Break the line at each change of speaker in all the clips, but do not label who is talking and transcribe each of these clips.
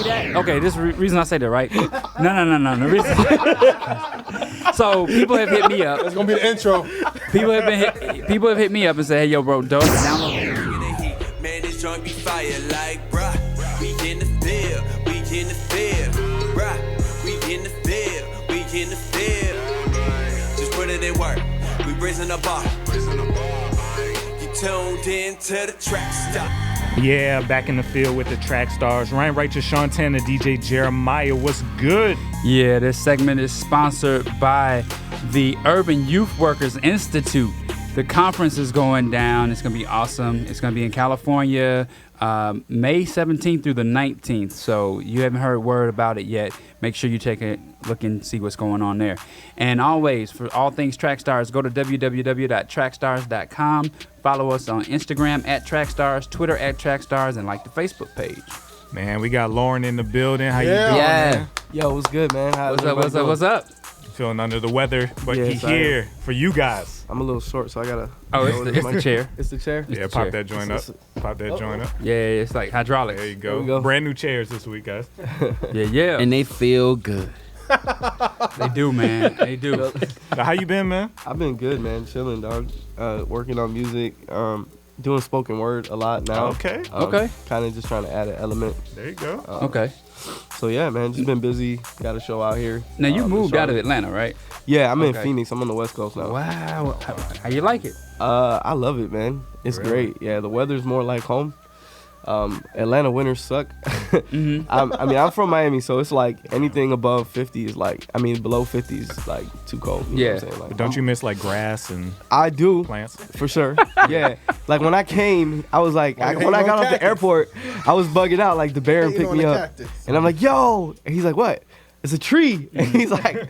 say that? Okay, this reason I say that, right? No. The reason. So people have hit me up.
That's gonna be the intro.
People have hit me up and said, "Hey, yo, bro, download."
Man, this joint be fire like, bruh. We in the field, bruh. We in the field, Just put it in work. We raising the bar. You tuned in to the Trackstarz.
Yeah, back in the field with the Trackstarz. Ryan Righteous, Sean Tanner, DJ Jeremiah. What's good?
Yeah, this segment is sponsored by the Urban Youth Workers Institute. The conference is going down. It's going to be awesome. It's going to be in California, May 17th through the 19th. So you haven't heard word about it yet. Make sure you take a look and see what's going on there. And always, for all things Trackstarz, go to www.trackstarz.com. Follow us on Instagram @Trackstarz, Twitter @Trackstarz, and like the Facebook page.
Man, we got Lawren in the building. How you
Yeah.
doing,
Yeah.
man?
Yo, what's good, man?
What's up?
Feeling under the weather, but
Yes,
he's
I am.
here for you guys.
I'm a little short, so I gotta.
Oh, it's the chair.
It's the chair.
Yeah,
the
pop
chair.
that joint up. Pop that joint up.
Yeah, it's like hydraulics.
There you
There we
go.
go.
Brand new chairs this week, guys.
Yeah.
And they feel good.
They do, man. They do.
Now, how you been, man?
I've been good, man. Chilling, dog. Working on music. Doing spoken word a lot now.
Okay.
Okay.
Kind of just trying to add an element.
There you go.
Okay.
So yeah, man, just been busy. Got a show out here.
Now, you
in
moved out of
Charlotte.
Atlanta, right?
Yeah, I'm in
Okay.
Phoenix. I'm on the West Coast now.
Wow. How you like it?
I love it, man. It's
Really?
great. Yeah, the weather's more like home. Atlanta winters suck.
Mm-hmm.
I'm from Miami, so it's like anything above 50 is like, below 50 is like too cold. You know
Yeah.
what I'm saying? Like,
Don't you miss like grass and
I do.
plants?
For sure. Yeah. Like when I came, I was like,
Oh, you
when I
hating
got
on
off the
cactus.
airport, I was bugging out. Like the Baron
Hating
picked
on
me
the
up.
cactus.
And I'm like, yo. And he's like, what? It's a tree. And he's like,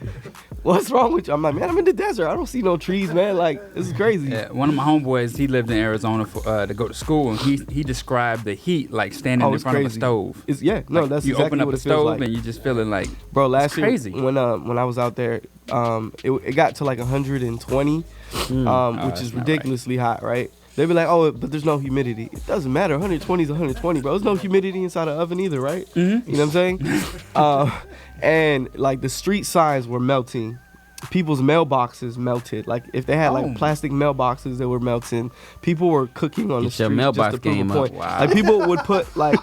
what's wrong with you? I'm like, man, I'm in the desert. I don't see no trees, man. Like, this is crazy.
Yeah, one of my homeboys, he lived in Arizona to go to school, and he described the heat like standing
Oh,
in
it's
front of a
crazy.
stove.
It's, yeah, no,
Like,
that's
you
exactly
open up
what
the
it feels
stove
like.
and you just feeling like,
Bro, last year
crazy.
when I was out there, it got to like 120, which
that's
is
not right.
ridiculously hot, right? They'd be like, oh, but there's no humidity. It doesn't matter. 120 is 120, bro. There's no humidity inside the oven either, right?
Mm-hmm.
You know what I'm saying? And like the street signs were melting. People's mailboxes melted. Like if they had
Oh.
like plastic mailboxes that were melting, people were cooking on the
Get your
street
mailbox
just to prove
game
a
up.
point.
Wow.
Like people would put like,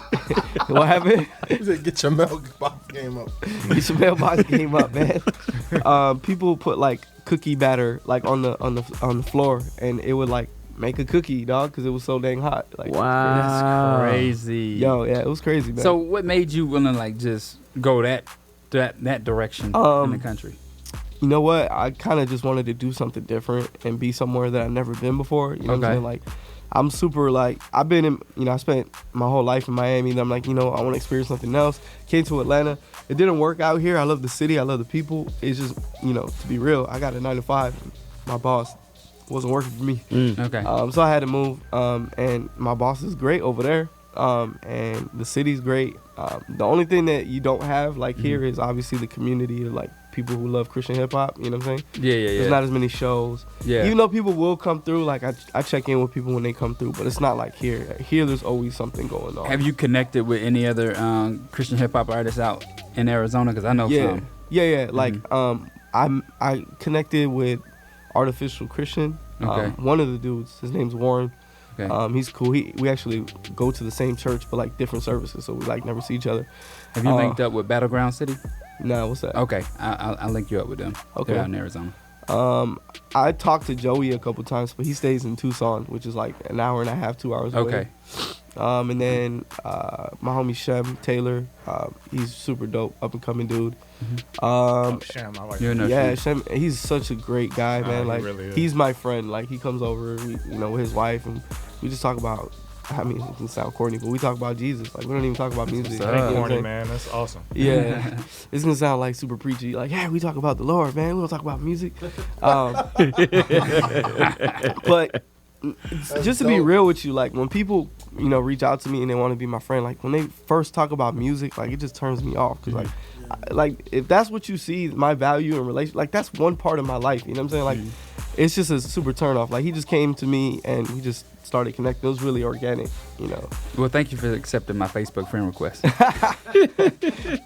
what happened?
He said, get your mailbox game up.
Get your mailbox game up, man. People put like cookie batter like on the floor, and it would like make a cookie, dog, because it was so dang hot. Like,
Wow.
That's crazy.
yo, yeah, it was crazy, man.
So what made you willing to like just go that direction in the country?
You know what? I kind of just wanted to do something different and be somewhere that I've never been before. You know what I'm
Okay.
saying? Like, I'm super like, I've been in, I spent my whole life in Miami. And I'm like, I want to experience something else. Came to Atlanta. It didn't work out here. I love the city. I love the people. It's just, to be real, I got a 9 to 5. My boss wasn't working for me.
Okay.
So I had to move. And my boss is great over there. And the city's great. The only thing that you don't have like here is obviously the community of like people who love Christian hip hop. You know what I'm saying?
Yeah.
There's not as many shows.
Yeah.
Even though people will come through, like I check in with people when they come through, but it's not like here. Here, there's always something going on.
Have you connected with any other Christian hip hop artists out in Arizona? Because I know some.
Yeah. Like I connected with Artificial Christian.
Okay.
One of the dudes, his name's Warren.
Okay.
He's cool. We actually go to the same church, but like different services, so we like never see each other.
Have you linked up with Battleground City?
Nah, what's that?
Okay, I'll link you up with them.
Okay.
They're out in Arizona.
I talked to Joey a couple times, but he stays in Tucson, which is like an hour and a half, 2 hours away.
Okay.
And then my homie Shem Taylor, he's super dope, up and coming dude.
Sham, I like
You
that.
know,
Yeah, Shem, he's such a great guy, man.
he
Like
really is.
he's my friend. Like he comes over, with his wife, and we just talk about. I mean, it can sound corny, but we talk about Jesus. Like we don't even talk about music.
what's
you
up.
know
Ain't
what I'm
corny,
saying?
man. That's awesome.
Yeah, it's gonna sound like super preachy. Like, yeah, we talk about the Lord, man. We don't talk about music. But just to be
dope.
real with you, like when people, reach out to me and they want to be my friend, like when they first talk about music, like it just turns me off because like if that's what you see, my value in relation, like that's one part of my life. You know what I'm saying? Like it's just a super turn off. Like he just came to me and we just started connecting. It was really organic, you know.
Well, thank you for accepting my Facebook friend request.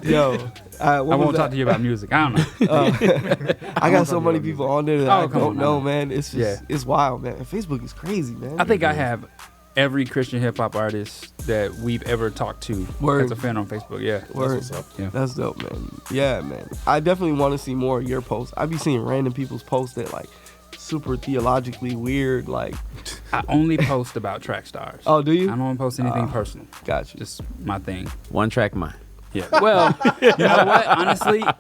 Yo,
I won't talk to you about music. I don't know.
I got so many people on there that I
come
don't
on,
know,
no.
man. It's just, it's wild, man. Facebook is crazy, man.
I think I have every Christian hip hop artist that we've ever talked to
Word.
as a fan on Facebook. Yeah.
Word.
That's what's up.
Yeah.
That's dope, man. Yeah, man. I definitely want to see more of your posts. I be seeing random people's posts that like super theologically weird, like.
I only post about Trackstarz.
Oh, do you?
I don't post anything personal.
Got you.
Just my thing.
One track mind.
Yeah. Well, you know what?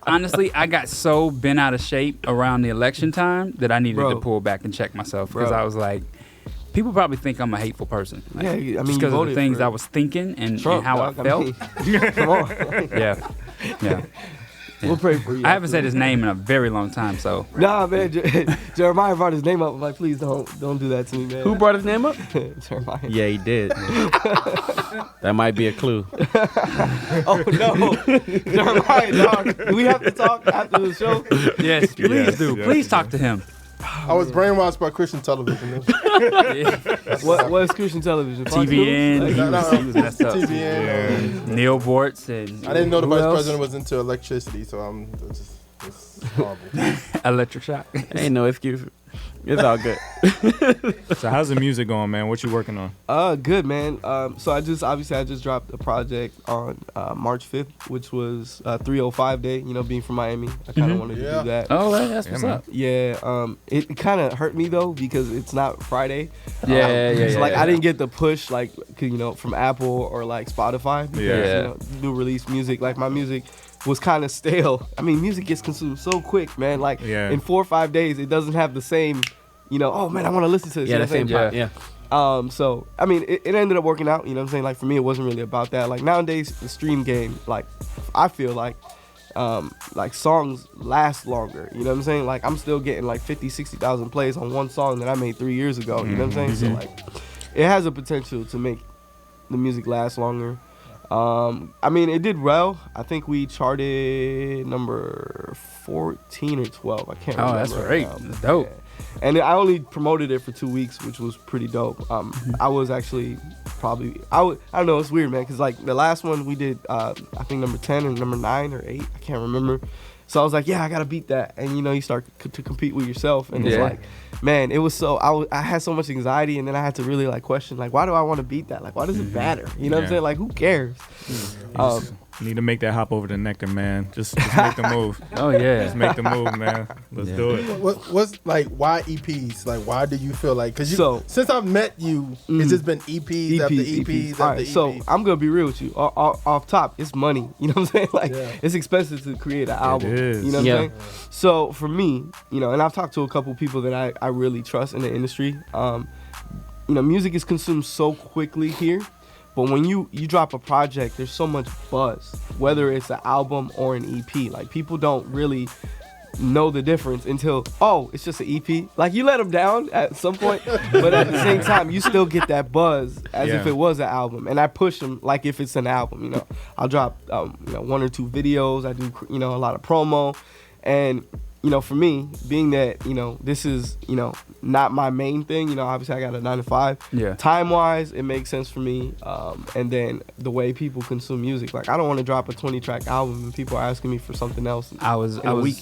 Honestly, I got so bent out of shape around the election time that I needed to pull back and check myself because I was like, people probably think I'm a hateful person. Like,
Yeah, I mean,
just
you
because of the
voted
things
for
I was thinking and
Trump,
how
dog.
I felt.
mean, come on.
Yeah.
We'll pray for you.
I haven't said his name in a very long time, so.
Nah, man. Jeremiah brought his name up. I'm like, please don't do that to me, man.
Who brought his name up?
Jeremiah.
Yeah, he did. That might be a clue.
Oh no, Jeremiah, dog. Do we have to talk after the show?
Yes, please
Yes,
do.
yes,
Please
yes.
talk to him.
I was brainwashed by Christian television.
What is Christian television? Fox
TVN.
News?
He
Like,
was messed up.
TVN.
Neil Bortz and
I didn't know the
Who
vice
else?
president was into electricity, so I'm just it's horrible.
Electric Shock.
Ain't no excuse. It's all good.
So how's the music going, man? What you working on?
Good, man. So I just dropped a project on March 5th, which was 305 day. You know, being from Miami, I kind of wanted to
Yeah.
do that.
Oh, that's what's
man.
up.
Yeah, it kind of hurt me though because it's not Friday.
Yeah.
So like I didn't get the push like from Apple or like Spotify because
Yeah.
you know, new release music. Like my music was kind of stale. I mean, music gets consumed so quick, man. Like in 4 or 5 days, it doesn't have the same. You know, oh man, I want to listen to this.
Yeah,
you know
the
what I'm
same
saying?
part. Yeah.
So I mean, it ended up working out. You know what I'm saying? Like for me, it wasn't really about that. Like nowadays, the stream game, like I feel like songs last longer. You know what I'm saying? Like I'm still getting like 50, 60,000 plays on one song that I made 3 years ago. You know what I'm saying? So like, it has a potential to make the music last longer. I mean, it did well. I think we charted number 14 or 12. I can't remember.
Oh, that's
right
great.
now.
That's dope.
Yeah. And I only promoted it for 2 weeks, which was pretty dope. I was actually probably I don't know. It's weird, man, because like the last one we did, I think number 10 and number 9 or 8. I can't remember. So I was like, yeah, I gotta beat that. And you know, you start to compete with yourself, and it's like, man, it was so I had so much anxiety, and then I had to really like question, like, why do I want to beat that? Like, why does it matter? You know what I'm saying? Like, who cares?
You need to make that hop over to Nectar, man. Just make the move.
Oh yeah.
Just make the move, man. Let's do it.
What's like why EPs? Like why do you feel like because since I've met you, it's just been EPs after EPs
All
after
right,
EPs.
so I'm gonna be real with you. Off top, it's money. You know what I'm saying? Like it's expensive to create an album.
is.
You know what I'm saying? So for me, you know, and I've talked to a couple people that I really trust in the industry. You know, music is consumed so quickly here. But when you drop a project, there's so much buzz, whether it's an album or an EP. Like, people don't really know the difference until, oh, it's just an EP. Like, you let them down at some point, but at the same time, you still get that buzz as if it was an album. And I push them like if it's an album, you know. I'll drop, you know, 1 or 2 videos. I do, you know, a lot of promo. And, you know, for me, being that, you know, this is, you know, not my main thing, you know, obviously I got a 9 to 5.
Yeah.
Time-wise, it makes sense for me. And then the way people consume music. Like, I don't want to drop a 20-track album and people are asking me for something else
I was
in a week.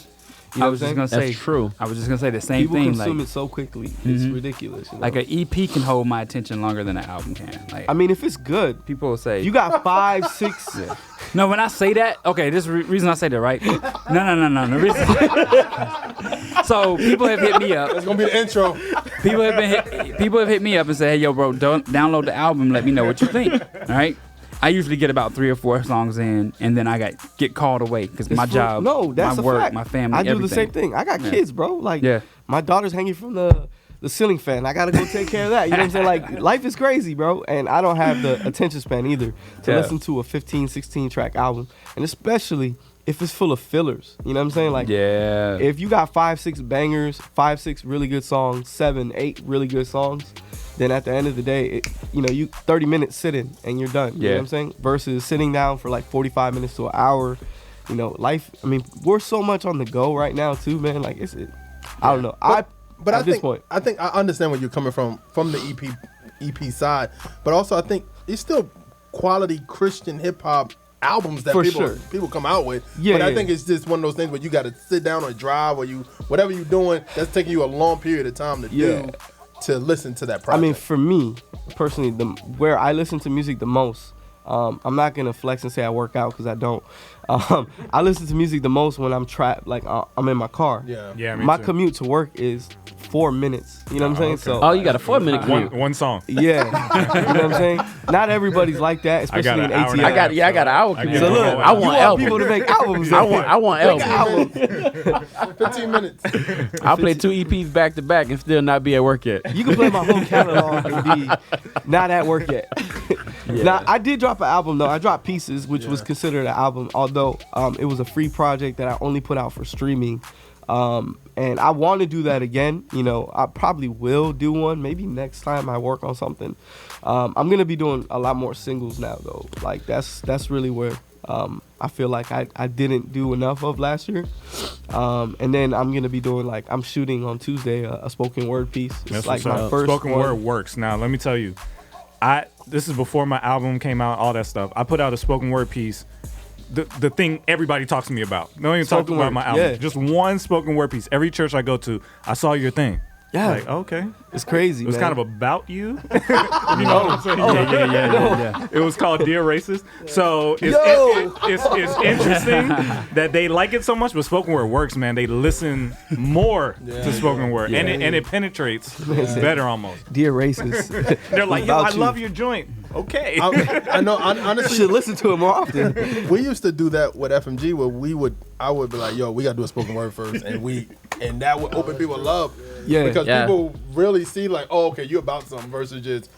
You know
I was just gonna say
That's true.
I was just gonna say the same
People
thing.
consume
Like,
it so quickly. It's ridiculous. You know?
like an EP can hold my attention longer than an album can. Like,
I mean, if it's good,
people will say
you got 5, 6.
No, when I say that, okay, this is the reason I say that, right? No. The reason. So people have hit me up.
That's gonna be the intro.
People have hit me up and said, "Hey, yo, bro, don't download the album. Let me know what you think." All right. I usually get about 3 or 4 songs in, and then I get called away because my job,
No, that's
my
a
work,
fact.
my family,
I do
everything.
the same thing. I got kids, bro. Like, my daughter's hanging from the ceiling fan. I gotta go take care of that. You know what I'm saying? Like, life is crazy, bro. And I don't have the attention span either to listen to a 15, 16 track album, and especially if it's full of fillers. You know what I'm saying? Like, if you got 5, 6 bangers, 5, 6 really good songs, 7, 8 really good songs, then at the end of the day, you know, you 30 minutes sitting and you're done. You know what I'm saying? Versus sitting down for like 45 minutes to an hour. You know, life, I mean, we're so much on the go right now too, man. Like, I don't know.
But
at this point.
I think I understand where you're coming from the EP side, but also I think it's still quality Christian hip hop albums that people come out with. Yeah, but I think it's just one of those things where you got to sit down or drive or whatever you're doing. That's taking you a long period of time to do to listen to that project.
I mean, for me personally, where I listen to music the most. I'm not gonna flex and say I work out because I don't. I listen to music the most when I'm trapped, like I'm in my car.
Yeah.
My commute to work is 4 minutes. You know what I'm saying?
Okay. So you got a 4-minute commute.
One song.
Yeah. You know what I'm saying? Not everybody's like that, especially in ATL.
I got an hour commute.
So look,
I want
people to make albums.
I want albums.
15 minutes.
I'll play 2 EPs back to back and still not be at work yet.
You can play my whole catalog and be not at work yet. Now, I did drop an album, though. I dropped Pieces, which was considered an album, although it was a free project that I only put out for streaming. And I want to do that again. You know, I probably will do one. Maybe next time I work on something. I'm going to be doing a lot more singles now, though. Like, that's really where I feel like I didn't do enough of last year. And then I'm going to be doing, like, I'm shooting on Tuesday a spoken word piece. It's like my first
spoken word works. Now, let me tell you. This is before my album came out, all that stuff. I put out a spoken word piece. The thing everybody talks to me about. Don't even talk about my album.
Yeah.
Just one spoken word piece. Every church I go to, I saw your thing.
Yeah.
Like, okay.
It's crazy,
It was
man.
kind of about you. You know what I'm saying? Yeah. It was called Dear Racist. So it's interesting that they like it so much, but spoken word works, man. They listen more to spoken word. And it penetrates better almost.
Dear Racist.
They're like, yo, I love your joint. Okay.
I know, honestly.
You should listen to it more often.
We used to do that with FMG where I would be like, yo, we got to do a spoken word first. And that would open people's love.
Yeah.
Because people really see like, oh, okay, you about something versus just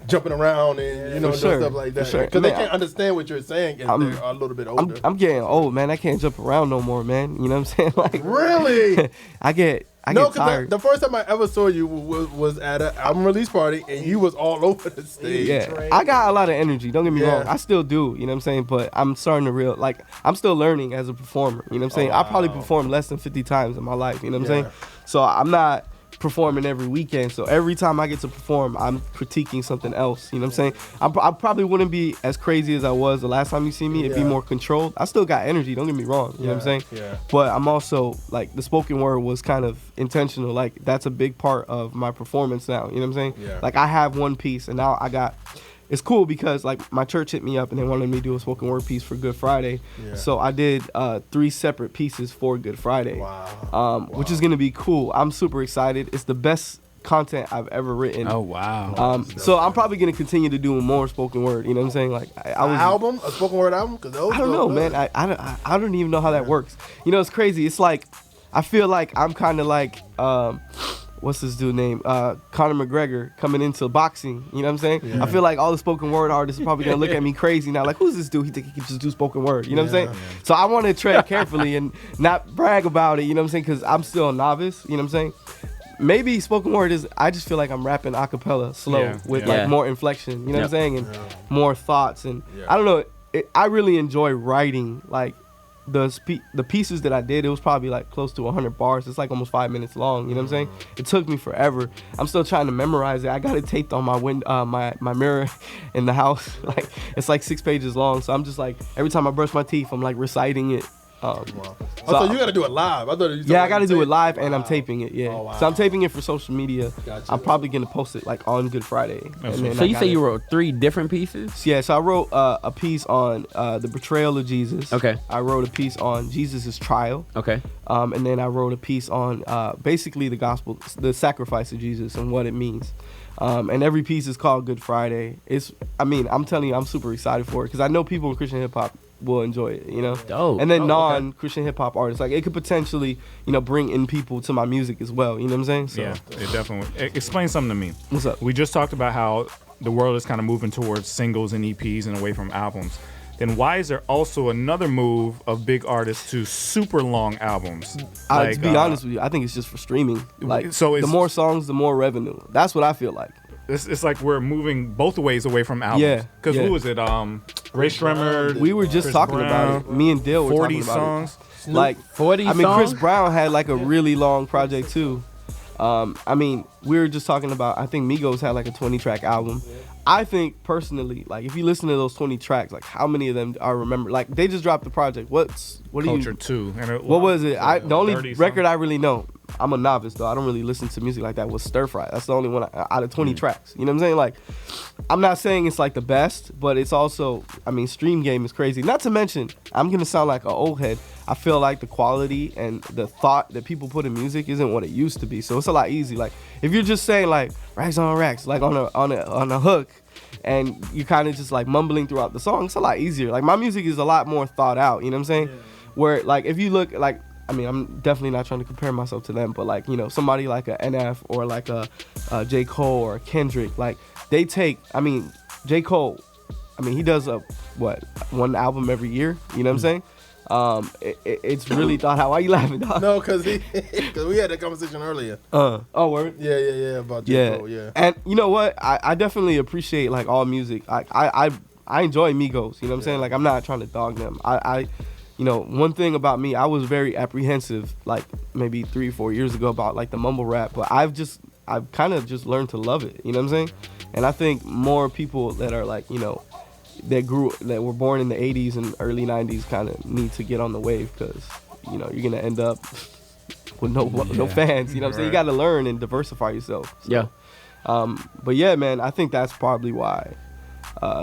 jumping around and, doing stuff like that. Because they can't understand what you're saying and they're a little bit older.
I'm getting old, man. I can't jump around no more, man. You know what I'm saying? Like,
really?
I get tired.
The first time I ever saw you was at an album release party and you was all over the stage.
Yeah, I got a lot of energy. Don't get me wrong. I still do. You know what I'm saying? But I'm starting to I'm still learning as a performer. You know what I'm saying? I probably performed less than 50 times in my life. You know what I'm saying? So I'm not performing every weekend. So every time I get to perform, I'm critiquing something else. You know what I'm saying? I probably wouldn't be as crazy as I was the last time you see me. It'd be more controlled. I still got energy. Don't get me wrong. You know what I'm saying?
Yeah.
But I'm also, like, the spoken word was kind of intentional. Like, that's a big part of my performance now. You know what I'm saying?
Yeah.
Like, I have one piece and now it's cool because, like, my church hit me up and they wanted me to do a spoken word piece for Good Friday. Yeah. So I did 3 separate pieces for Good Friday. Wow. Which is going to be cool. I'm super excited. It's the best content I've ever written.
Oh, wow.
So I'm probably going to continue to do more spoken word. You know what I'm saying? Like,
a spoken word album?
I don't know, man. I don't even know how that works. You know, it's crazy. It's like, I feel like I'm kind of like, what's this dude name? Conor McGregor coming into boxing. You know what I'm saying? Yeah. I feel like all the spoken word artists are probably going to look at me crazy now. Like, who's this dude? He think he can just do spoken word. You know what I'm saying? Yeah. So I want to tread carefully and not brag about it. You know what I'm saying? Because I'm still a novice. You know what I'm saying? Maybe spoken word I just feel like I'm rapping a cappella slow with like more inflection. You know what I'm saying? And more thoughts. And I don't know. I really enjoy writing, like, the pieces that I did. It was probably like close to 100 bars. It's like almost 5 minutes long. You know what I'm saying? It took me forever. I'm still trying to memorize it. I got it taped on my my mirror in the house. Like, it's like 6 pages long. So I'm just like, every time I brush my teeth, I'm like reciting it.
So you got to do it live. I
got to do it live, and I'm taping it. Yeah. Oh, wow. So I'm taping it for social media. Gotcha. I'm probably gonna post it like on Good Friday.
So you say you wrote 3 different pieces?
Yeah. So I wrote a piece on the betrayal of Jesus.
Okay.
I wrote a piece on Jesus' trial.
Okay.
And then I wrote a piece on basically the gospel, the sacrifice of Jesus and what it means. And every piece is called Good Friday. I'm telling you, I'm super excited for it because I know people in Christian hip hop will enjoy it, you know.
Dope.
And then non-Christian hip hop artists, like, it could potentially, bring in people to my music as well. You know what I'm saying? So.
Yeah, it definitely. Explain something to me.
What's up?
We just talked about how the world is kind of moving towards singles and EPs and away from albums. Then why is there also another move of big artists to super long albums?
To be honest with you, I think it's just for streaming. Like,
so
the more songs, the more revenue. That's what I feel like.
It's like we're moving both ways away from albums.
Yeah.
Because who was it? Ray Shremmer.
We were just
Chris
talking
Brown,
about it. Me and Dill were
40
talking about
songs.
It. Like
40 songs?
Chris Brown had like a really long project too. I mean, we were just talking about, I think Migos had like a 20-track album. I think personally, like if you listen to those 20 tracks, like how many of them are remembered? Like they just dropped the project. What do
Culture
you?
2. And
What was it? The only
30
record I really know. I'm a novice though. I don't really listen to music like that. Was Stir Fry. That's the only one out of 20 tracks. You know what I'm saying? Like, I'm not saying it's like the best, but it's also, I mean, stream game is crazy. Not to mention, I'm gonna sound like an old head. I feel like the quality and the thought that people put in music isn't what it used to be. So it's a lot easy. Like if you're just saying like racks on racks, like on a hook, and you kind of just like mumbling throughout the song, it's a lot easier. Like my music is a lot more thought out. You know what I'm saying? Yeah. Where like if you look like, I mean, I'm definitely not trying to compare myself to them, but like, you know, somebody like a NF or like a J. Cole or a Kendrick, like they take, I mean, J. Cole, I mean, he does one album every year, you know what I'm saying? It's really thought out. Why you laughing, dog?
No, because we had that conversation earlier.
Oh, word?
Yeah, about J. Cole, yeah.
And you know what? I definitely appreciate like all music. I enjoy Migos, you know what I'm saying? Like I'm not trying to dog them. You know, one thing about me, I was very apprehensive, like maybe 3 or 4 years ago about like the mumble rap, but I've kind of just learned to love it. You know what I'm saying? And I think more people that are like, you know, that were born in the 80s and early 90s kind of need to get on the wave because, you know, you're gonna end up with no fans. You know what I'm saying? You got to learn and diversify yourself. So,
yeah.
But yeah, man, I think that's probably why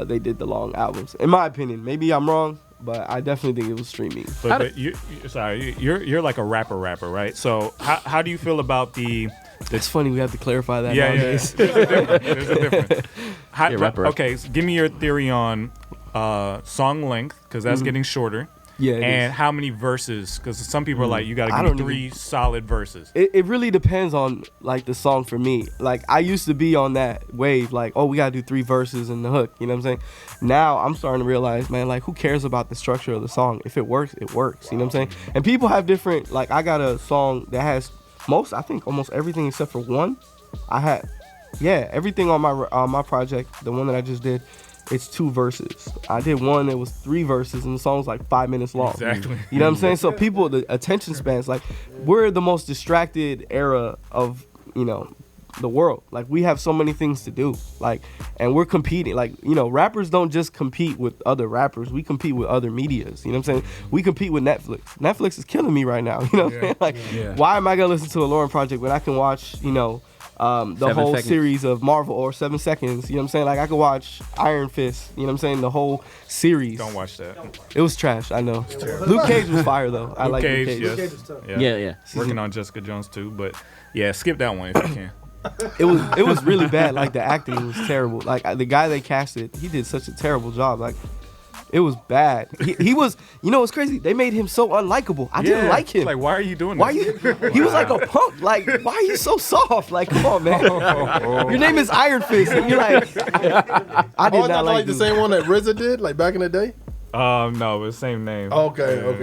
they did the long albums. In my opinion, maybe I'm wrong. But I definitely think it was streaming.
But you're like a rapper, right? So how do you feel about the?
It's funny we have to clarify that.
Yeah,
nowadays.
There's a difference.
Rapper.
Okay, so give me your theory on song length because that's getting shorter.
Yeah,
and how many verses? Because some people are like, you got to give me 3 solid verses.
It really depends on like the song for me. Like I used to be on that wave, like, oh, we got to do 3 verses and the hook. You know what I'm saying? Now I'm starting to realize, man, like who cares about the structure of the song? If it works, it works. You know what I'm saying? And people have different. Like I got a song that has I think almost everything except for one. Everything on my project, the one that I just did. It's 2 verses. I did one that was 3 verses, and the song was like 5 minutes long.
Exactly.
You know what I'm saying? So people, the attention spans, like we're the most distracted era of, you know, the world. Like we have so many things to do. Like, and we're competing. Like, you know, rappers don't just compete with other rappers. We compete with other medias. You know what I'm saying? We compete with Netflix. Netflix is killing me right now. You know what I'm saying? Like, why am I gonna listen to a Lawren project when I can watch, you know, the whole series of Marvel or 7 seconds, you know what I'm saying? Like I could watch Iron Fist, you know what I'm saying? The whole series.
Don't watch that.
It was trash, I know. Luke Cage was fire though. I like Luke Cage.
Yes.
Luke Cage was tough.
Yeah.
Working on Jessica Jones too, but yeah, skip that one if you can.
It was really bad. Like the acting was terrible. Like the guy they casted, he did such a terrible job. Like it was bad. He was, you know what's crazy? They made him so unlikable. I didn't like him.
Like, why are you doing
Why
this?
He was like a punk. Like, why are you so soft? Like, come on, man. Your name is Iron Fist. And you're like, I did not like
the same one that RZA did, like back in the day?
No, it was the same name.
Okay. 'Cause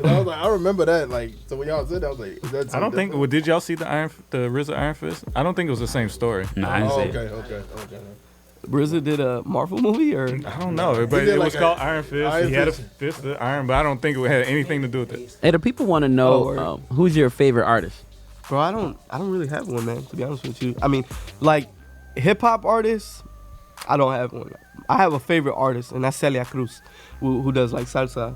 I was like, I remember that. Like, so when y'all said that, I was like, is that
I don't think. Well, did y'all see the RZA Iron Fist? I don't think it was the same story.
No, I didn't see it.
Okay.
RZA did a Marvel movie, or
I don't know, but it was called Iron Fist. He had a fist of iron, but I don't think it had anything to do with it.
Hey, the people want to know who's your favorite artist?
bro, I don't really have one, man. To be honest with you, I mean, like hip hop artists, I don't have one. I have a favorite artist, and that's Celia Cruz, who does like salsa.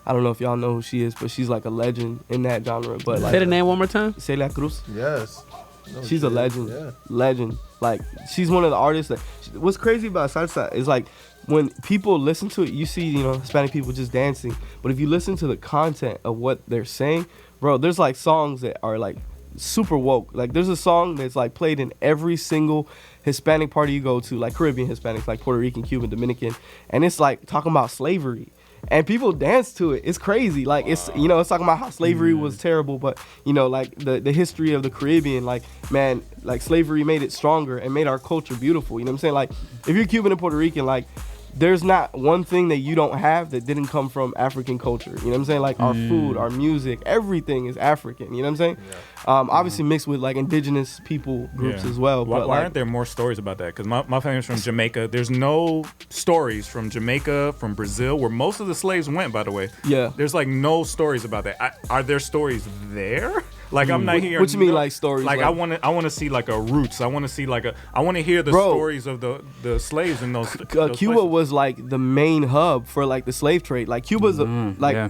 I don't know if y'all know who she is, but she's like a legend in that genre. But like,
say the name one more time.
Celia Cruz.
Yes. No,
she's a legend.
Yeah.
Legend. Like, she's one of the artists that. What's crazy about salsa is like when people listen to it, you see, you know, Hispanic people just dancing. But if you listen to the content of what they're saying, bro, there's like songs that are like super woke. Like, there's a song that's like played in every single Hispanic party you go to, like Caribbean Hispanics, like Puerto Rican, Cuban, Dominican, and it's like talking about slavery. And people dance to it. It's crazy. Like, it's, you know, it's talking about how slavery was terrible, but, you know, like the history of the Caribbean, like, man, like slavery made it stronger and made our culture beautiful. You know what I'm saying? Like, if you're Cuban and Puerto Rican, like, there's not one thing that you don't have that didn't come from African culture. You know what I'm saying? Like, our food, our music, everything is African. You know what I'm saying? Yeah. Obviously mixed with like indigenous people groups as well.
Why
but
aren't there more stories about that? Because my family's from Jamaica. There's no stories from Jamaica, from Brazil, where most of the slaves went, by the way.
Yeah.
There's like no stories about that. Are there stories there? Like I'm not hearing.
What you mean, like stories?
Like I want to see like a roots. I want to see like I want to hear the stories of the slaves in those.
Cuba
places.
was like the main hub for like the slave trade. Like Cuba's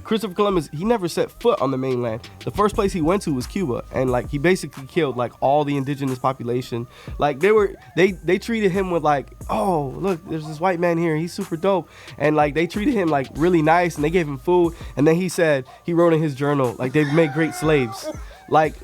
Christopher Columbus. He never set foot on the mainland. The first place he went to was Cuba, and like he basically killed like all the indigenous population. Like they treated him with like, oh look, there's this white man here. He's super dope, and like they treated him like really nice, and they gave him food. And then he wrote in his journal like they've made great slaves. Like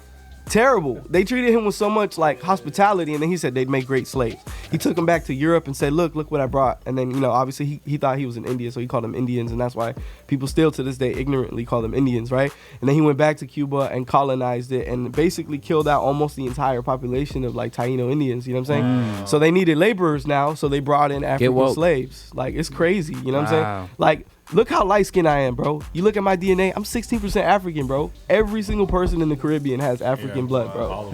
terrible. They treated him with so much like hospitality, and then he said they'd make great slaves. He took them back to Europe and said, look what I brought. And then, obviously he thought he was in India, so he called them Indians, and that's why people still to this day ignorantly call them Indians, right? And then he went back to Cuba and colonized it and basically killed out almost the entire population of like Taino Indians, you know what I'm saying? So they needed laborers now, so they brought in African slaves. Like it's crazy, you know what I'm saying? Like look how light-skinned I am, bro. You look at my DNA, I'm 16% African, bro. Every single person in the Caribbean has African blood, bro.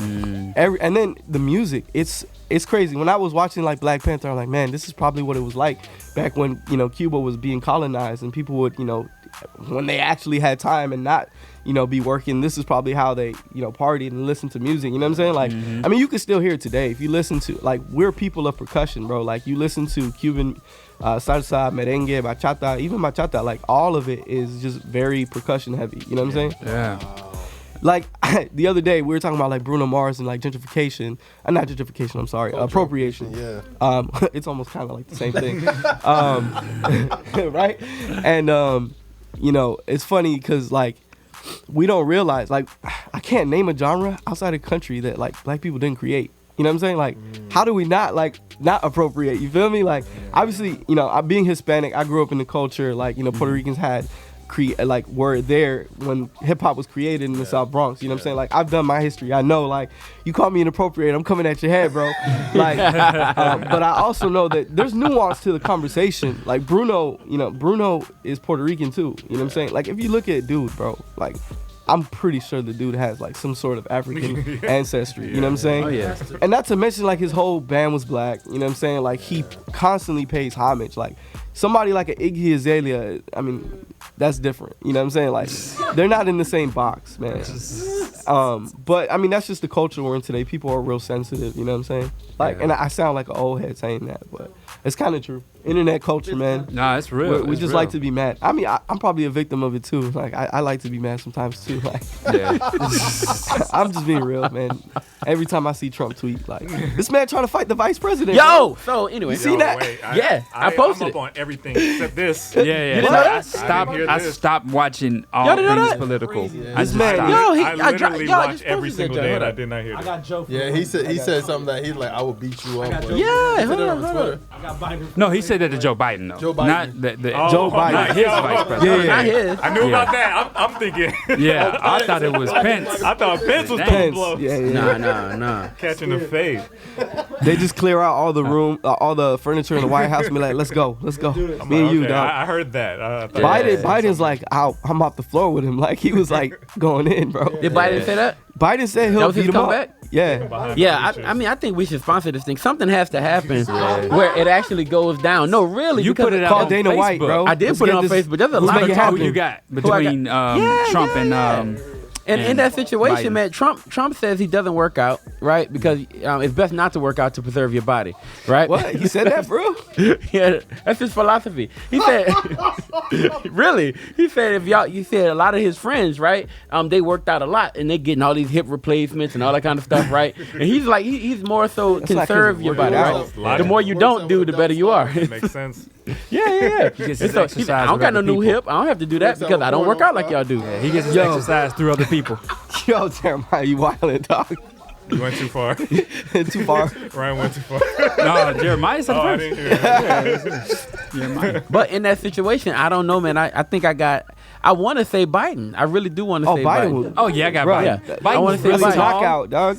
And then the music, it's crazy. When I was watching like Black Panther, I'm like, man, this is probably what it was like back when, Cuba was being colonized and people would, when they actually had time and not, be working, this is probably how they, partied and listened to music, you know what I'm saying? Like, I mean, you can still hear it today. If you listen to, like, we're people of percussion, bro. Like, you listen to Cuban salsa, merengue, bachata, even bachata, like, all of it is just very percussion heavy, you know what I'm saying?
Yeah.
Like, the other day, we were talking about, like, Bruno Mars and, like, gentrification. Not gentrification, I'm sorry. Appropriation.
Yeah.
It's almost kind of like the same thing. Right? And, it's funny because, like, we don't realize, like, I can't name a genre outside of country that, like, black people didn't create. You know what I'm saying? Like, how do we not appropriate? You feel me? Like, obviously, being Hispanic, I grew up in the culture, like, Puerto Ricans had were there when hip hop was created in the South Bronx. You know what I'm saying? Like, I've done my history. I know, like, you call me inappropriate, I'm coming at your head, bro. Like, but I also know that there's nuance to the conversation. Like, Bruno is Puerto Rican too. You know what I'm saying? Like, if you look at dude, bro, like, I'm pretty sure the dude has like some sort of African ancestry, you know what I'm saying?
Oh, yeah.
And not to mention like his whole band was black, you know what I'm saying? Like he constantly pays homage. Like somebody like an Iggy Azalea, I mean, that's different, you know what I'm saying? Like they're not in the same box, man. But I mean, that's just the culture we're in today. People are real sensitive, you know what I'm saying? Like, and I sound like an old head saying that, but it's kind of true. Internet culture, man.
Nah, it's real.
We just like to be mad. I mean, I'm probably a victim of it too. Like, I like to be mad sometimes too. Like, I'm just being real, man. Every time I see Trump tweet, like, this man trying to fight the vice president.
Yo,
bro.
so anyway,
you see that?
Wait, I posted
I'm up on everything except this.
I stopped watching all things political. I just stopped.
I literally watch every single day, and I did not hear that.
I got Joe. Yeah, he said something that he's like, I will beat you up.
Yeah, hold on.
I got Biden.
No, he said that to Joe Biden, though.
Joe Biden.
Not
Joe Biden.
Not his vice president.
Not his.
I knew about that. I'm thinking.
Yeah, I thought it was Pence.
I thought Pence was throwing blows.
Nah.
Catching the fade.
They just clear out all the room, all the furniture in the White House and be like, let's go. Me and you, dog.
I heard that.
Biden's like, I'm off the floor with him. Like, he was like going in, bro.
Did Biden say that?
Biden said he'll beat him up.
Yeah. Yeah, I mean, I think we should sponsor this thing. Something has to happen where it actually goes down. No, really.
You put it out on
Dana
Facebook.
White, bro.
I did put it on Facebook. There's a lot of talk.
Who you got between Trump and
And in that situation, man, Trump says he doesn't work out, right? Because it's best not to work out to preserve your body, right?
What? He said that, bro?
Yeah, that's his philosophy. He said, really? He said you said a lot of his friends, right? They worked out a lot and they getting all these hip replacements and all that kind of stuff, right? And he's like, he's more so conserve your body, right? The more you don't do, the better you are.
Makes sense.
Yeah. I don't got no new hip. I don't have to do that because I don't work out like y'all do.
Yeah, he gets his exercise through other people.
Yo, Jeremiah, you wildin', dog.
You went too far.
Too far.
Ryan went too far.
No, Jeremiah said
I
first.
didn't hear that.
Jeremiah.
But in that situation, I don't know, man. I think I want to say Biden. I really do want to say Biden.
Oh yeah, I got
Bro,
Biden.
Yeah.
Biden's
I wanna say
really
Biden.
tall.
Knockout, dog.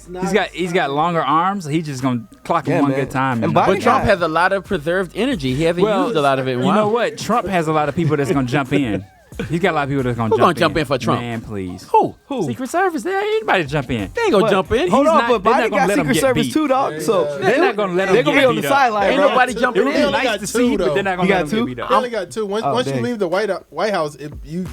He's got longer arms. He's just gonna clock him one
man.
good time.
And
man.
Biden
But Trump has a lot of preserved energy. He hasn't used a lot of it.
You know what? Trump has a lot of people that's gonna jump in. He's got a lot of people that's gonna
Who
jump
gonna jump in for Trump?
Man, please.
Who?
Secret Service. There ain't anybody jump in.
They ain't gonna jump in.
Hold
He's
on,
not-
but
they're not
Biden
gonna
got
let him
Secret
get
Service
beat.
too, dog. So
They're not gonna let him
they're gonna
get
be on the
beat up.
sideline,
Ain't
bro.
nobody
It
jumping
would be
in.
only
nice
got
to
two,
see, but
though.
they're not
You
gonna
got
let him
two?
get beat
You
up.
only got two. Once you
dang.
leave the White House,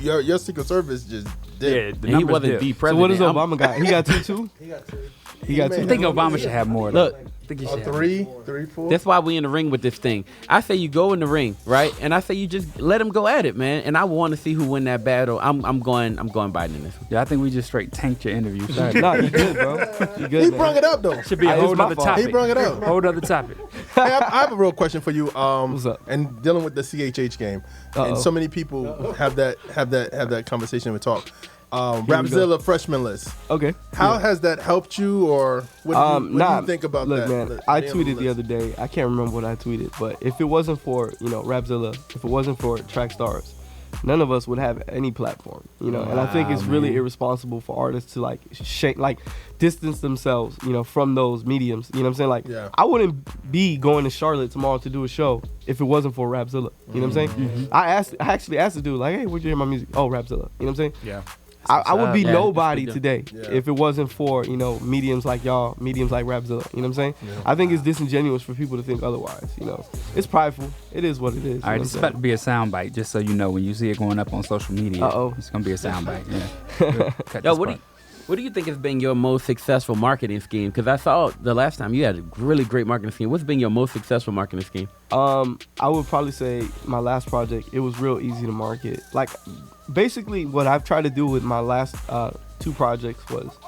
your Secret Service just
Yeah,
did.
the
And he
numbers
wasn't
dip.
the
So
president.
what does
I'm-
Obama got? He got two.
He got two.
He got
may
two.
I think Obama should have more.
Look,
I think he should have
Three, 4.
That's why we in the ring with this thing. I say you go in the ring, right? And I say you just let him go at it, man. And I want to see who win that battle. I'm going Biden in this one.
Yeah, I think we just straight tanked your interview. Sorry.
Nah, you good, bro. You good,
He
man.
brung it up though.
Should be a
It's
whole
my
other
fault.
topic.
He brung it up.
Whole other topic.
Hey, I have a real question for you.
What's up?
And dealing with the CHH game,
Uh-oh.
and so many people have that conversation and talk. Rapzilla freshman list.
Okay.
How has that helped you, or what do you think about
look,
that?
man, I tweeted the other day. I can't remember what I tweeted, but if it wasn't for Rapzilla, if it wasn't for Trackstarz, none of us would have any platform. And I think it's really irresponsible for artists to distance themselves, from those mediums. You know what I'm saying? Like,
Yeah.
I wouldn't be going to Charlotte tomorrow to do a show if it wasn't for Rapzilla. You know what I'm saying? I actually asked the dude, like, hey, where'd you hear my music? Oh, Rapzilla. You know what I'm saying?
Yeah.
I would be
Yeah,
nobody
that's
today
Yeah.
if it wasn't for, mediums like y'all, mediums like Rapzilla. You know what I'm saying? I think it's disingenuous for people to think otherwise. It's prideful. It is what it is.
All right, this is about to be a soundbite, just so you know. When you see it going up on social media, it's gonna be a soundbite. Yeah. Cut
Yo,
this
what do you think has been your most successful marketing scheme? Because I saw the last time you had a really great marketing scheme. What's been your most successful marketing scheme?
I would probably say my last project, it was real easy to market. Like, basically what I've tried to do with my last 2 projects was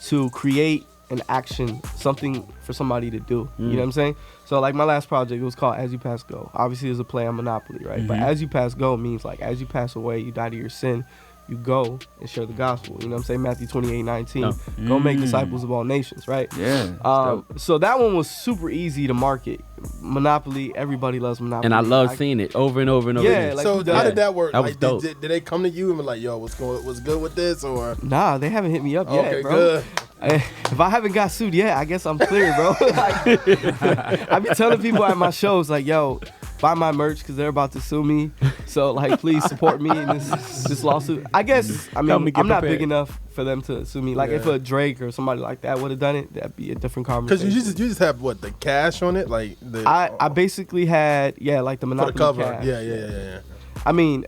to create an action, something for somebody to do. You know what I'm saying? So like my last project, it was called As You Pass Go. Obviously it's a play on Monopoly, right? But As You Pass Go means like as you pass away, you die to your sin, you go and share the gospel. You know what I'm saying? Matthew 28:19. Go make disciples of all nations, right?
Yeah.
So that one was super easy to market. Monopoly, everybody loves Monopoly.
And I love seeing it over and over and over
Yeah,
again.
like,
So
who does
how
that?
did that work?
That was
Like,
dope.
did they come to you and be like, "Yo, what's good with this?" Or
Nah, they haven't hit me up yet,
okay,
bro.
good.
If I haven't got sued yet, I guess I'm clear, bro. I be telling people at my shows, like, yo, buy my merch because they're about to sue me. So, like, please support me in this lawsuit. I guess, I'm not
prepared.
big enough for them to sue me. Like, if a Drake or somebody like that would have done it, that'd be a different
Because
conversation.
you just have what, the cash on it, like the
I basically had, like the
for
Monopoly
the cover.
cash.
Yeah.
I mean,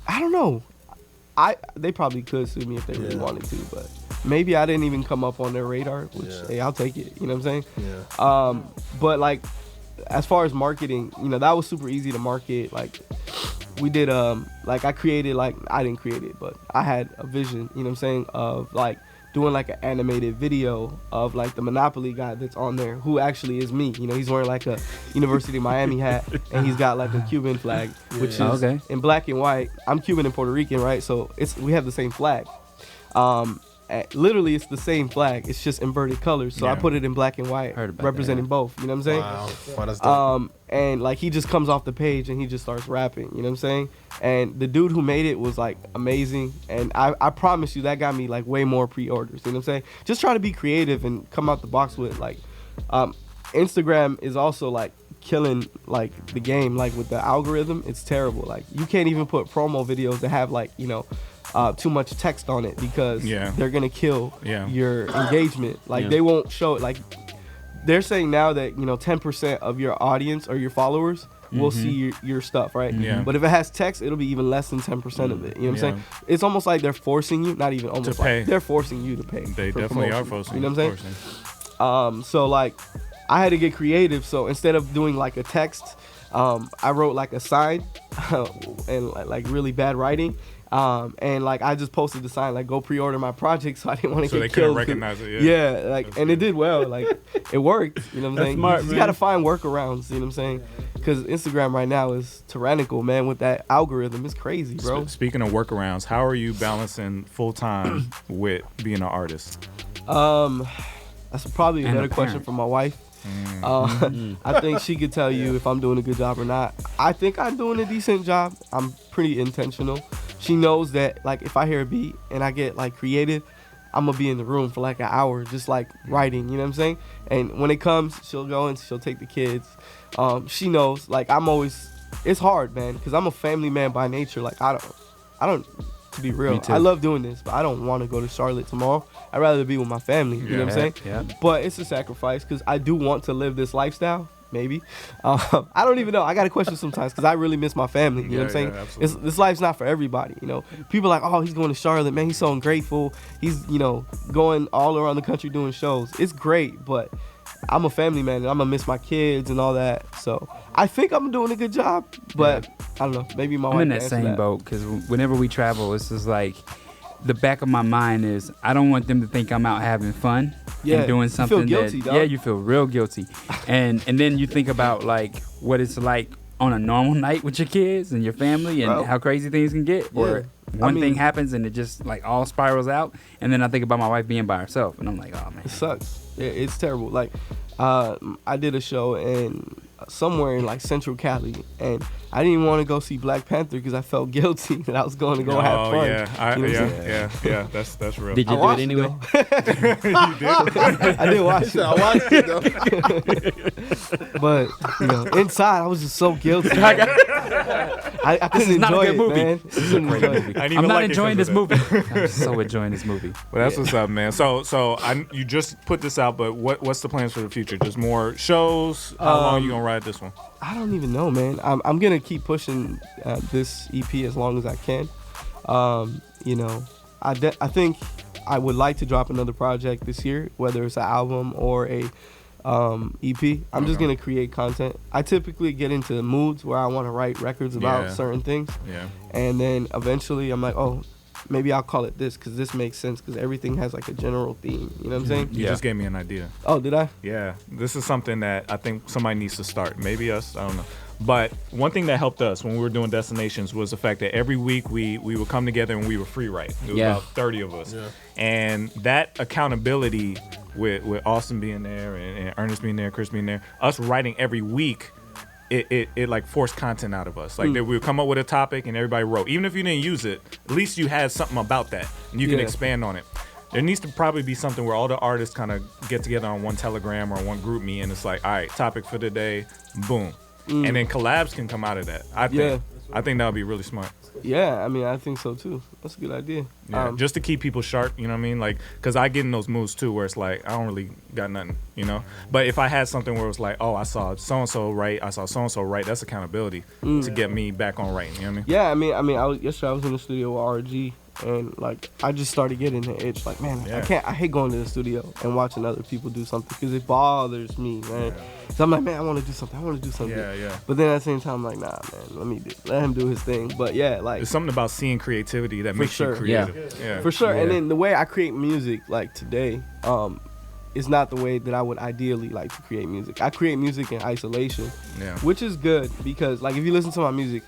I don't know. They probably could sue me if they really wanted to, but maybe I didn't even come up on their radar, which, hey, I'll take it. You know what I'm saying?
Yeah.
But like, as far as marketing, that was super easy to market. Like, we did, like I created, like, I didn't create it, but I had a vision, you know what I'm saying, of like doing like an animated video of like the Monopoly guy that's on there, who actually is me. He's wearing like a University of Miami hat, and he's got like a Cuban flag, which is in black and white. I'm Cuban and Puerto Rican, right? So we have the same flag. Literally, it's the same flag. It's just inverted colors. So I put it in black and white, representing both. You know what I'm saying?
Wow, that's dope.
And like he just comes off the page and he just starts rapping. You know what I'm saying? And the dude who made it was like amazing. And I promise you that got me like way more pre-orders. You know what I'm saying? Just try to be creative and come out the box with like. Instagram is also like killing like the game. Like with the algorithm, it's terrible. Like you can't even put promo videos that have like too much text on it because they're gonna kill your engagement. Like they won't show it. Like they're saying now that 10% of your audience or your followers will see your stuff, right? But if it has text, it'll be even less than 10% of it. You know what I'm saying? It's almost like they're forcing you, not even almost,
to pay.
Like they're forcing you to pay.
They
for
definitely
promotion.
are forcing.
You know what I'm saying? So like I had to get creative. So instead of doing like a text, I wrote like a sign and like really bad writing. And like I just posted the sign like go pre-order my project, so I didn't want to get killed.
So they couldn't recognize it.
Yeah, like and it did well. Like it worked. You know what I'm saying?
Smart,
you
man.
gotta find workarounds. You know what I'm saying? Because Instagram right now is tyrannical, man. With that algorithm, it's crazy, bro.
Speaking of workarounds, how are you balancing full time with being an artist?
That's probably a
And
better
a
question
parent.
for my wife. I think she could tell you if I'm doing a good job or not. I think I'm doing a decent job. I'm pretty intentional. She knows that like if I hear a beat and I get like creative, I'm gonna be in the room for like an hour just like writing, you know what I'm saying? And when it comes, she'll go and she'll take the kids. She knows like I'm always, it's hard, man, because I'm a family man by nature. Like To be real,
Me too.
I love doing this, but I don't want to go to Charlotte tomorrow. I'd rather be with my family. You know what I'm saying?
Yeah.
But it's a sacrifice because I do want to live this lifestyle. Maybe. I don't even know. I got a question sometimes because I really miss my family. You know what I'm saying? This life's not for everybody. You know, people are like, oh, he's going to Charlotte, man. He's so ungrateful. He's, going all around the country doing shows. It's great, but I'm a family man and I'm gonna miss my kids and all that. So I think I'm doing a good job, but I don't know. Maybe my wife
I'm in
can
that
answer
same boat because whenever we travel, it's just like the back of my mind is I don't want them to think I'm out having fun and doing something
you feel guilty,
that
dog.
you feel real guilty, and then you think about like what it's like on a normal night with your kids and your family and how crazy things can get, or one thing happens and it just like all spirals out, and then I think about my wife being by herself and I'm like, oh man,
it sucks. It's terrible. Like I did a show somewhere in like Central Cali, and I didn't even want to go see Black Panther because I felt guilty that I was going to go have fun.
Yeah, that's real.
Did you do it anyway?
I did watch it.
I watched it though.
But inside I was just so guilty. I couldn't enjoy it,
movie.
man.
I'm not enjoying this movie. I'm so enjoying this movie.
Well, that's what's up, man. So you just put this out, but what's the plans for the future? Just more shows? How long are you gonna ride this one?
I don't even know, man. I'm gonna keep pushing this EP as long as I can. I think I would like to drop another project this year, whether it's an album or a EP. I'm just gonna create content. I typically get into moods where I want to write records about certain things, and then eventually I'm like, oh, maybe I'll call it this because this makes sense because everything has like a general theme. You know what I'm saying?
You just gave me an idea.
Oh, did I?
Yeah, this is something that I think somebody needs to start. Maybe us, I don't know. But one thing that helped us when we were doing Destinations was the fact that every week we would come together and we would free write. There was about 30 of us. Yeah. And that accountability with Austin being there and Ernest being there, Chris being there, us writing every week, it like forced content out of us. Like we would come up with a topic and everybody wrote. Even if you didn't use it, at least you had something about that and you can expand on it. There needs to probably be something where all the artists kind of get together on one Telegram or one group me and it's like, all right, topic for today, boom. And then collabs can come out of that. I think that would be really smart.
Yeah, I mean, I think so too. That's a good idea.
Yeah, just to keep people sharp, you know what I mean? Like, because I get in those moods too where it's like, I don't really got nothing, you know? But if I had something where it was like, oh, I saw so-and-so right, I saw so-and-so right, that's accountability to get me back on writing, you know what I mean?
Yeah, I mean, yesterday I was in the studio with RG, and like, I just started getting the itch. Like, man, I hate going to the studio and watching other people do something because it bothers me, man. So I'm like, man, I want to do something.
Yeah.
But then at the same time, I'm like, nah, man, let him do his thing. But yeah, like,
there's something about seeing creativity that makes you creative. Yeah.
For sure. Yeah. And then the way I create music, like today, is not the way that I would ideally like to create music. I create music in isolation, which is good because, like, if you listen to my music,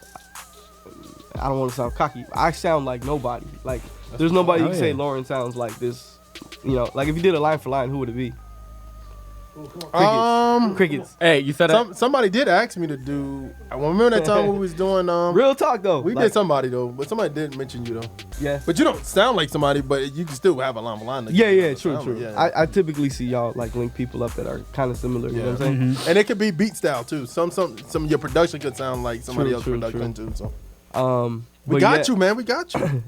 I don't want to sound cocky. I sound like nobody. Like, there's nobody you can say Lawren sounds like this. You know, like if you did a line for line, who would it be? Crickets.
Hey, you said that?
Somebody did ask me to do. I remember that time we was doing.
Real talk though.
We did somebody though, but somebody did mention you though.
Yeah.
But you don't sound like somebody, but you can still have a line for line.
True. Yeah. I typically see y'all like link people up that are kind of similar. You know what I'm saying?
And it could be beat style too. Some of your production could sound like somebody else's production too. So. We got you, man. We got you.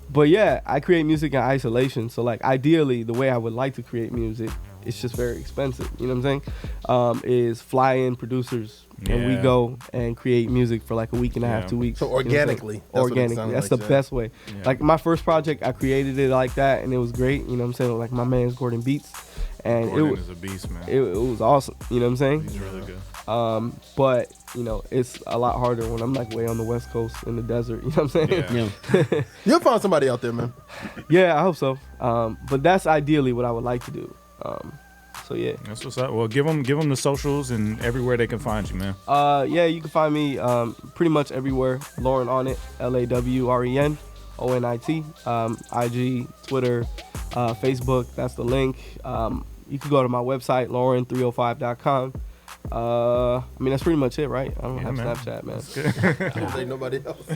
But yeah, I create music in isolation. So like ideally, the way I would like to create music, it's just very expensive. You know what I'm saying? Is fly in producers and we go and create music for like a week and a half, 2 weeks.
So organically.
That's the best way. Yeah. Like my first project, I created it like that and it was great. You know what I'm saying? Like my man's Gordon Beats. And
Gordon is a beast, man.
It was awesome. You know what I'm saying?
He's really good.
But you know, it's a lot harder when I'm like way on the West Coast in the desert. You know what I'm saying?
Yeah.
You'll find somebody out there, man.
Yeah, I hope so. But that's ideally what I would like to do. So yeah.
That's what's up. Well, give them the socials and everywhere they can find you, man.
Yeah, you can find me pretty much everywhere. Lawren on it, LAWREN ONIT. IG, Twitter, Facebook. That's the link. You can go to my website, Lawren305.com. I mean, that's pretty much it, right? I don't have
man.
Snapchat, man.
Don't say nobody else.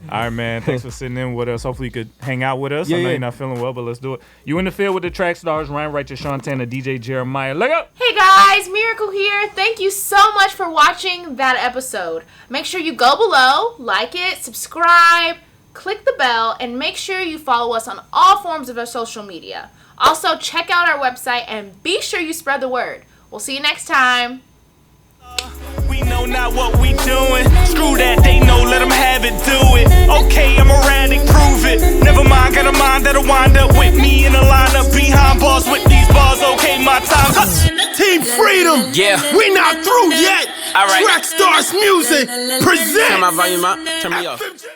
All right, man. Thanks for sitting in with us. Hopefully you could hang out with us. I know you're not feeling well, but let's do it. You in the field with the track stars, Ryan Righteous, Shantana, DJ Jeremiah. Look up.
Hey guys, Miracle here. Thank you so much for watching that episode. Make sure you go below, like it, subscribe, click the bell, and make sure you follow us on all forms of our social media. Also, check out our website and be sure you spread the word. We'll see you next time.
We know not what we doing. Screw that, they know, let them have it, do it. Okay, I'm erratic, prove it. Never mind, got a mind that'll wind up with me in a lineup behind bars with these bars. Okay, my time's up.
Team Freedom.
Yeah.
We not through yet.
All right.
Trackstarz Music presents.
Turn my volume up, turn me off.